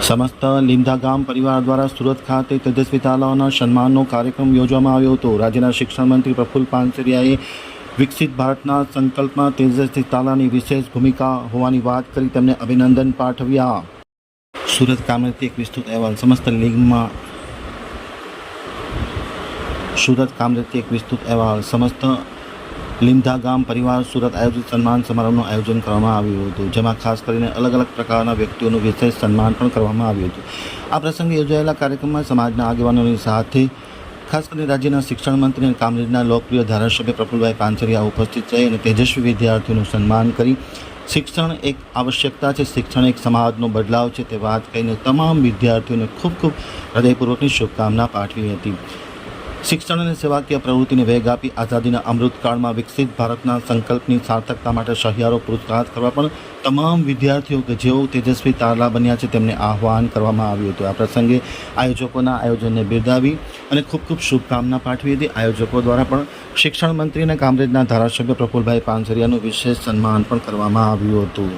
સમસ્ત લીમધા ગામ પરિવાર દ્વારા સુરત ખાતે તેજસ્વી તાલાઓના સન્માનનો કાર્યક્રમ યોજવામાં આવ્યો હતો। રાજ્યના શિક્ષણ મંત્રી પ્રફુલ્લ પાનસરિયાએ વિકસિત ભારતના સંકલ્પમાં તેજસ્વી તાલાની વિશેષ ભૂમિકા હોવાની વાત કરી તેમને અભિનંદન પાઠવ્યા। સુરત કામરેજથી એક વિસ્તૃત અહેવાલ। સમસ્ત લીગમાં સુરત કામરેજથી એક વિસ્તૃત અહેવાલ। સમસ્ત લીમધા ગામ પરિવાર સુરત આયોજિત સન્માન સમારોહનું આયોજન કરવામાં આવ્યું હતું, જેમાં ખાસ કરીને અલગ અલગ પ્રકારના વ્યક્તિઓનું વિશેષ સન્માન પણ કરવામાં આવ્યું હતું। આ પ્રસંગે યોજાયેલા કાર્યક્રમમાં સમાજના આગેવાનોની સાથે ખાસ કરીને રાજ્યના શિક્ષણ મંત્રી અને કામરેજના લોકપ્રિય ધારાસભ્ય પ્રફુલ્લભાઈ પાનસરિયા ઉપસ્થિત રહી અને તેજસ્વી વિદ્યાર્થીઓનું સન્માન કરી શિક્ષણ એક આવશ્યકતા છે, શિક્ષણ એક સમાજનો બદલાવ છે તે વાત કહીને તમામ વિદ્યાર્થીઓને ખૂબ ખૂબ હૃદયપૂર્વકની શુભકામના પાઠવી હતી। શિક્ષણ અને સેવાકીય પ્રવૃત્તિને વેગ આપી આઝાદીના અમૃતકાળમાં વિકસિત ભારતના સંકલ્પની સાર્થકતા માટે સહિયારો પુરસ્કાર કરવા પણ તમામ વિદ્યાર્થીઓ કે જેઓ તેજસ્વી તારલા બન્યા છે તેમને આહ્વાન કરવામાં આવ્યું હતું। આ પ્રસંગે આયોજકોના આયોજનને બિરદાવી અને ખૂબ ખૂબ શુભકામના પાઠવી હતી। આયોજકો દ્વારા પણ શિક્ષણ મંત્રી અને કામરેજના ધારાસભ્ય પ્રફુલ્લભાઈ પાનસરિયાનું વિશેષ સન્માન પણ કરવામાં આવ્યું હતું।